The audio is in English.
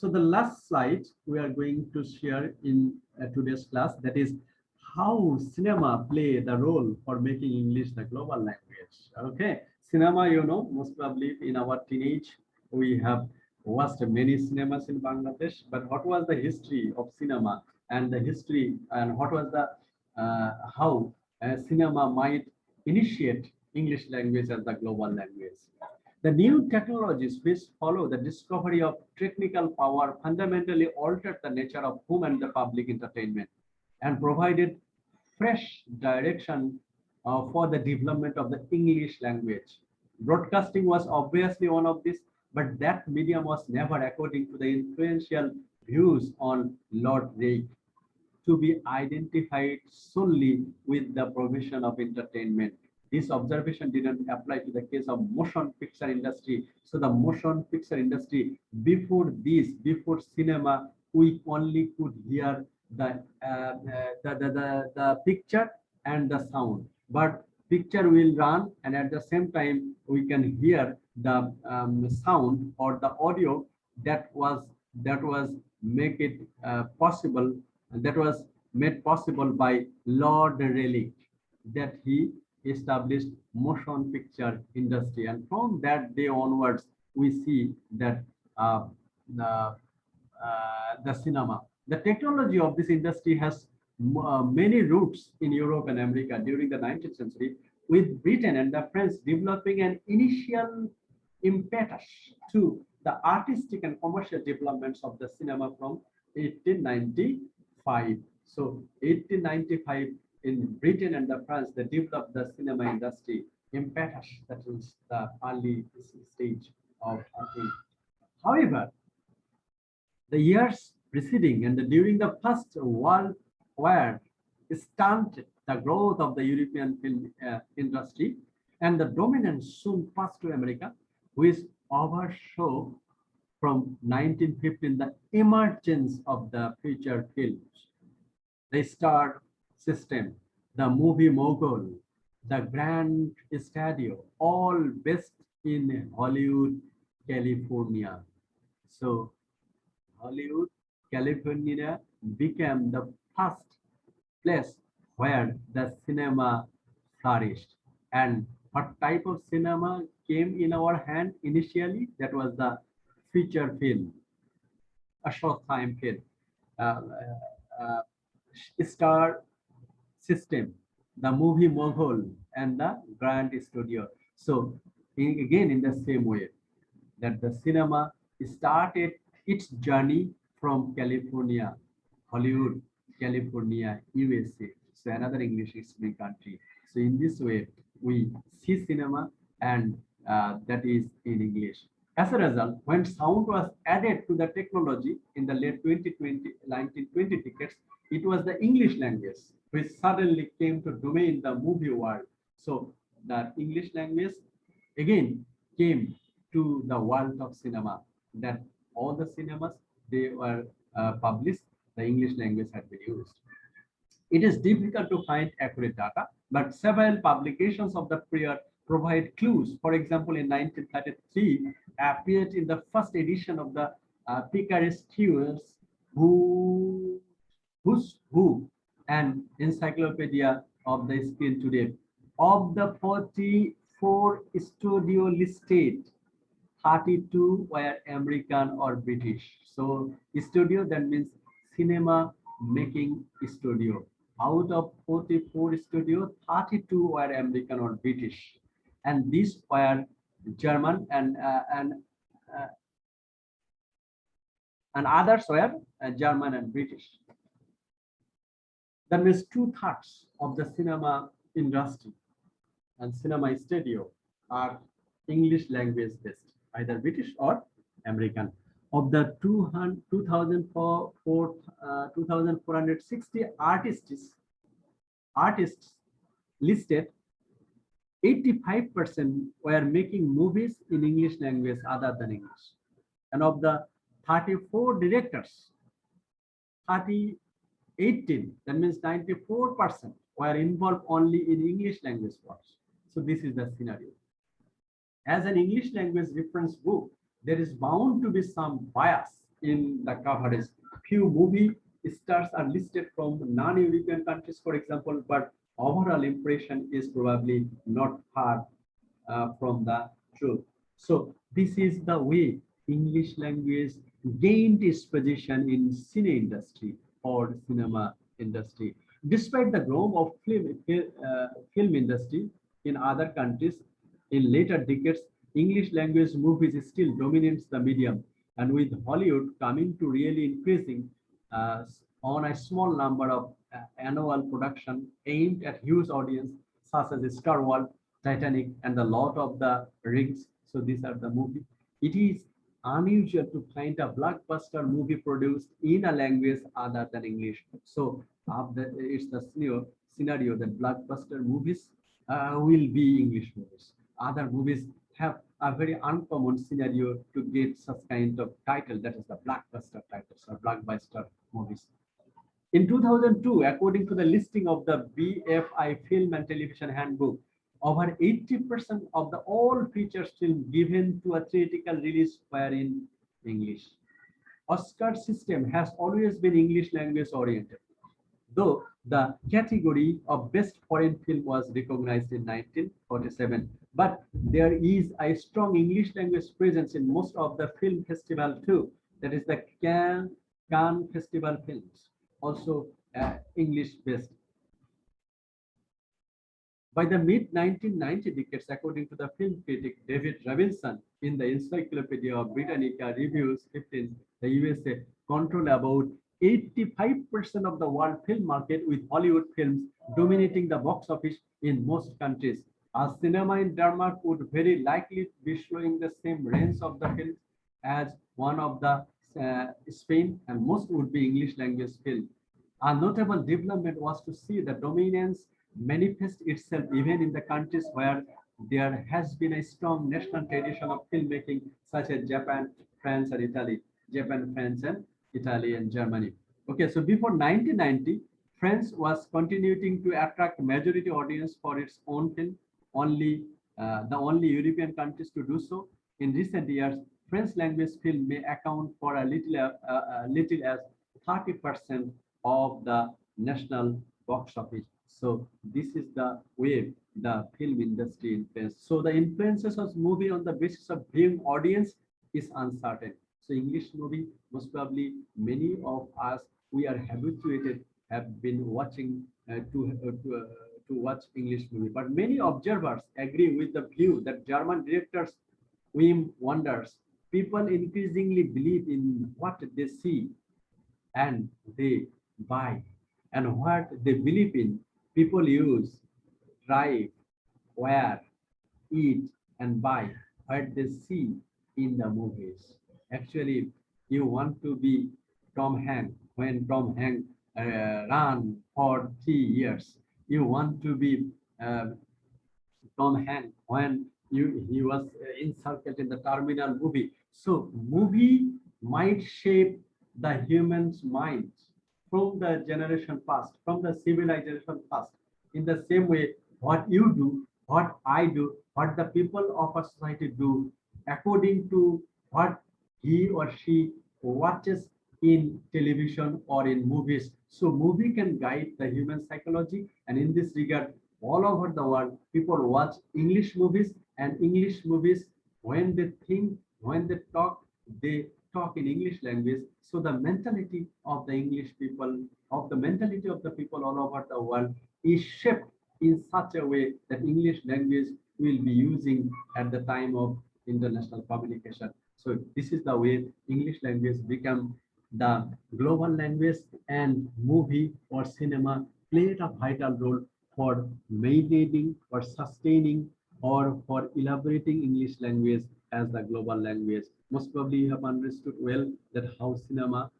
So the last slide we are going to share in today's class, that is how cinema play the role for making English the global language. Okay, cinema, you know, most probably in our teenage, we have watched many cinemas in Bangladesh, but what was the history of cinema and the history and what was the how cinema might initiate English language as the global language. The new technologies which follow the discovery of technical power fundamentally altered the nature of home and the public entertainment and provided fresh direction for the development of the English language. Broadcasting was obviously one of these, but that medium was never, according to the influential views on Lord Reich, to be identified solely with the provision of entertainment. This observation didn't apply to the case of motion picture industry. So the motion picture industry, before cinema, we only could hear the picture and the sound. But picture will run, and at the same time we can hear the sound or the audio that was make it possible. That was made possible by Lord Rayleigh, that he established motion picture industry, and from that day onwards we see that the cinema, the technology of this industry has many roots in Europe and America during the 19th century, with Britain and the French developing an initial impetus to the artistic and commercial developments of the cinema from 1895. So 1895 in Britain and the France, they developed the cinema industry impetus. That is the early stage of thing. However, the years preceding and during the First World War stunted the growth of the European film industry, and the dominance soon passed to America, which oversaw from 1915 the emergence of the feature films, the star system, the movie mogul, the grand studio, all based in Hollywood, California. So Hollywood, California became the first place where the cinema flourished. And what type of cinema came in our hand initially? That was the feature film, a short time film, star system, the movie mogul, and the grand studio. So again, in the same way that the cinema started its journey from California, Hollywood, California, USA. So another English speaking country. So in this way, we see cinema, and that is in English. As a result, when sound was added to the technology in the late 1920 decades, it was the English language which suddenly came to domain the movie world. So the English language again came to the world of cinema, that all the cinemas, they were published, the English language had been used. It is difficult to find accurate data, but several publications of the period provide clues. For example, in 1933, appeared in the first edition of the Picarescu's Who's Who, an encyclopedia of the screen today. Of the 44 studio listed, 32 were American or British. So studio, that means cinema making studio. Out of 44 studios, 32 were American or British, and these were German, and others were German and British. That means 2/3 of the cinema industry and cinema studio are English language based, either British or American. Of the 2,460 artists listed, 85% were making movies in English language other than English. And of the 34 directors, 18, that means 94% were involved only in English language works. So this is the scenario. As an English language reference book, there is bound to be some bias in the coverage. Few movie stars are listed from non-European countries, for example, but overall impression is probably not far from the truth. So this is the way English language gained its position in cine industry or cinema industry. Despite the growth of film industry in other countries in later decades, English language movies still dominates the medium, and with Hollywood coming to really increasing uh, on a small number of annual production aimed at huge audience such as Star Wars, Titanic, and the Lord of the Rings. So these are the movies. It is unusual to find a blockbuster movie produced in a language other than English. So it's the scenario that blockbuster movies will be English movies. Other movies have a very uncommon scenario to get such kind of title, that is the blockbuster titles or blockbuster movies. In 2002, according to the listing of the BFI Film and Television Handbook, over 80% of the all feature films given to a theatrical release were in English. Oscar system has always been English language oriented, though the category of best foreign film was recognized in 1947. But there is a strong English language presence in most of the film festival too. That is the Cannes Festival films, also English based. By the mid-1990 decades, according to the film critic David Robinson in the Encyclopedia of Britannica Reviews 15, the USA control about 85% of the world film market, with Hollywood films dominating the box office in most countries. A cinema in Denmark would very likely be showing the same range of the films as one of the Spain, and most would be English language film. A notable development was to see the dominance manifest itself even in the countries where there has been a strong national tradition of filmmaking, such as Japan, France, and Italy. Japan, France, and Italy, and Germany. Okay, so before 1990, France was continuing to attract majority audience for its own film, only the only European countries to do so. In recent years, French language film may account for a little as 30% of the national box office. So this is the way the film industry influence. So the influences of movie on the basis of viewing audience is uncertain. So English movie, most probably many of us, we are habituated, have been watching to watch English movie. But many observers agree with the view that German directors Wim Wonders, people increasingly believe in what they see and they buy, and what they believe in people use, drive, wear, eat, and buy what they see in the movies. Actually, you want to be Tom Hanks when Tom Hanks ran for 3 years. You want to be Tom Hanks when he was encircled in the Terminal movie. So movie might shape the human's minds from the generation past, from the civilization past. In the same way, what you do, what I do, what the people of a society do, according to what he or she watches in television or in movies. So movie can guide the human psychology, and in this regard, all over the world, people watch English movies, and English movies, when they think, when they talk in English language. So the mentality of the English people, of the mentality of the people all over the world is shaped in such a way that English language will be using at the time of international communication. So this is the way English language become the global language, and movie or cinema played a vital role for maintaining or sustaining or for elaborating English language as the global language. Most probably you have understood well that how cinema